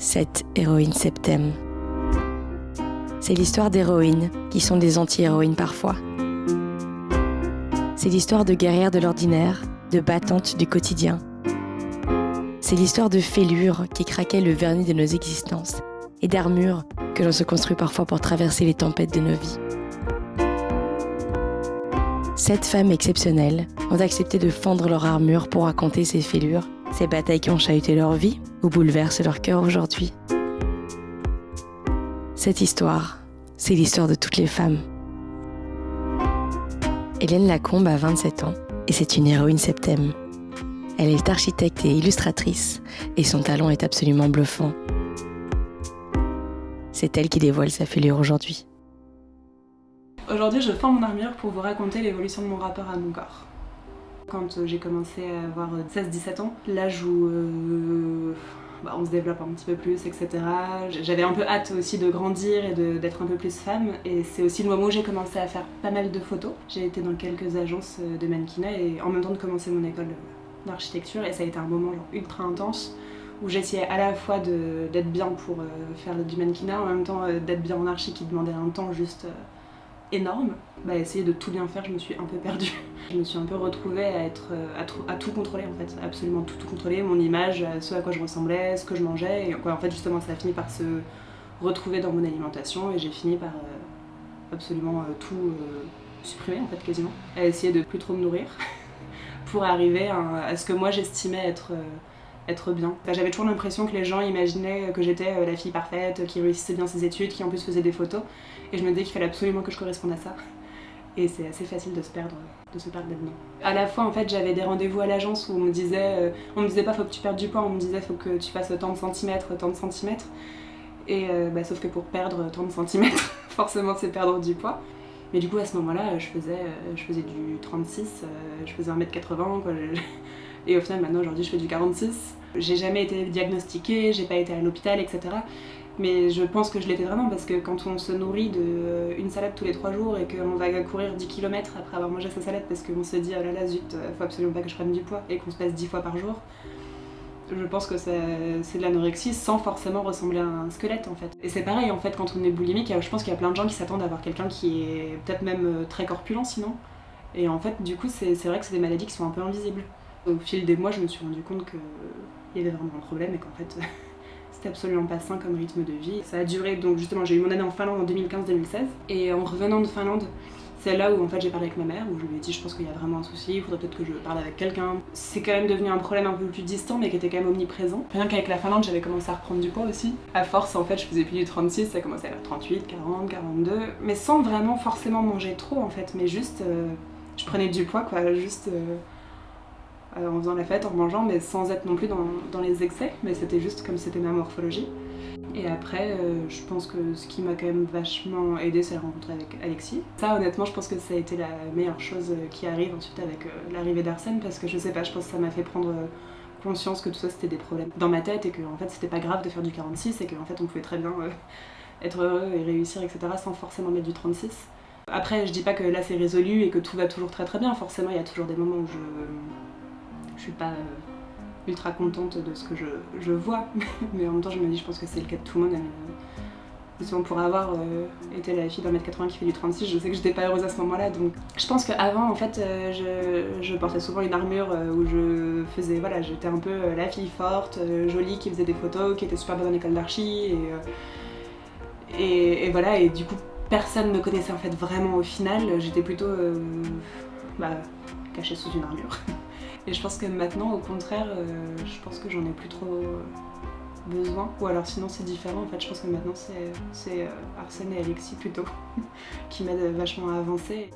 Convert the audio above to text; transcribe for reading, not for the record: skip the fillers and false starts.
7 héroïnes septem. C'est l'histoire d'héroïnes qui sont des anti-héroïnes parfois. C'est l'histoire de guerrières de l'ordinaire, de battantes du quotidien. C'est l'histoire de fêlures qui craquaient le vernis de nos existences et d'armures que l'on se construit parfois pour traverser les tempêtes de nos vies. 7 femmes exceptionnelles ont accepté de fendre leur armure pour raconter ces fêlures, ces batailles qui ont chahuté leur vie ou bouleversent leur cœur aujourd'hui. Cette histoire, c'est l'histoire de toutes les femmes. Hélène Lacombe a 27 ans et c'est une héroïne septem. Elle est architecte et illustratrice et son talent est absolument bluffant. C'est elle qui dévoile sa fêlure aujourd'hui. Aujourd'hui, je fends mon armure pour vous raconter l'évolution de mon rapport à mon corps. Quand j'ai commencé à avoir 16-17 ans, l'âge où on se développe un petit peu plus, etc. J'avais un peu hâte aussi de grandir et d'être un peu plus femme. Et c'est aussi le moment où j'ai commencé à faire pas mal de photos. J'ai été dans quelques agences de mannequinat et en même temps de commencer mon école d'architecture. Et ça a été un moment ultra intense où j'essayais à la fois d'être bien pour faire du mannequinat, en même temps d'être bien en archi qui demandait un temps juste énorme. Essayer de tout bien faire, je me suis un peu perdue. Je me suis un peu retrouvée à tout contrôler en fait, absolument tout contrôler, mon image, ce à quoi je ressemblais, ce que je mangeais, et en fait justement ça a fini par se retrouver dans mon alimentation et j'ai fini par absolument tout supprimer en fait quasiment, à essayer de plus trop me nourrir pour arriver à ce que moi j'estimais être bien. J'avais toujours l'impression que les gens imaginaient que j'étais la fille parfaite, qui réussissait bien ses études, qui en plus faisait des photos, et je me disais qu'il fallait absolument que je corresponde à ça. Et c'est assez facile de se perdre là-dedans. À la fois en fait j'avais des rendez-vous à l'agence où on me disait pas faut que tu perdes du poids, on me disait faut que tu fasses tant de centimètres, et sauf que pour perdre tant de centimètres, forcément c'est perdre du poids. Mais du coup à ce moment-là je faisais du 36, je faisais 1m80 quoi. Et au final maintenant aujourd'hui je fais du 46. J'ai jamais été diagnostiquée, j'ai pas été à l'hôpital, etc. Mais je pense que je l'étais vraiment parce que quand on se nourrit d'une salade tous les 3 jours et qu'on va courir 10 km après avoir mangé sa salade parce qu'on se dit oh là là zut, faut absolument pas que je prenne du poids et qu'on se pèse 10 fois par jour, je pense que c'est de l'anorexie sans forcément ressembler à un squelette en fait. Et c'est pareil en fait quand on est boulimique, je pense qu'il y a plein de gens qui s'attendent à avoir quelqu'un qui est peut-être même très corpulent sinon. Et en fait du coup c'est vrai que c'est des maladies qui sont un peu invisibles. Au fil des mois je me suis rendu compte qu'il y avait vraiment un problème et qu'en fait c'était absolument pas sain comme rythme de vie. Ça a duré, donc justement j'ai eu mon année en Finlande en 2015-2016 et en revenant de Finlande, c'est là où en fait j'ai parlé avec ma mère, où je lui ai dit je pense qu'il y a vraiment un souci, il faudrait peut-être que je parle avec quelqu'un. C'est quand même devenu un problème un peu plus distant mais qui était quand même omniprésent. Rien qu'avec la Finlande j'avais commencé à reprendre du poids aussi. À force en fait je faisais plus du 36, ça commençait à faire 38, 40, 42, mais sans vraiment forcément manger trop en fait, mais juste je prenais du poids quoi, juste en faisant la fête, en mangeant, mais sans être non plus dans les excès, mais c'était juste comme c'était ma morphologie. Et après, je pense que ce qui m'a quand même vachement aidée, c'est la rencontre avec Alexis. Ça, honnêtement, je pense que ça a été la meilleure chose qui arrive ensuite avec l'arrivée d'Arsène, parce que je sais pas, je pense que ça m'a fait prendre conscience que tout ça c'était des problèmes dans ma tête et que en fait c'était pas grave de faire du 46 et qu'en fait on pouvait très bien être heureux et réussir, etc. sans forcément mettre du 36. Après, je dis pas que là c'est résolu et que tout va toujours très très bien, forcément il y a toujours des moments où je suis pas ultra contente de ce que je vois, mais en même temps je me dis je pense que c'est le cas de tout le monde. Justement pour avoir été la fille d'1m80 qui fait du 36, je sais que j'étais pas heureuse à ce moment-là, donc je pense qu'avant en fait je portais souvent une armure où j'étais un peu la fille forte, jolie, qui faisait des photos, qui était super bonne en école d'archi, et voilà, et du coup personne me connaissait en fait vraiment au final, j'étais plutôt cachée sous une armure. Et je pense que maintenant, au contraire, je pense que j'en ai plus trop besoin. Ou alors sinon c'est différent, en fait, je pense que maintenant c'est Arsène et Alexis plutôt qui m'aident vachement à avancer.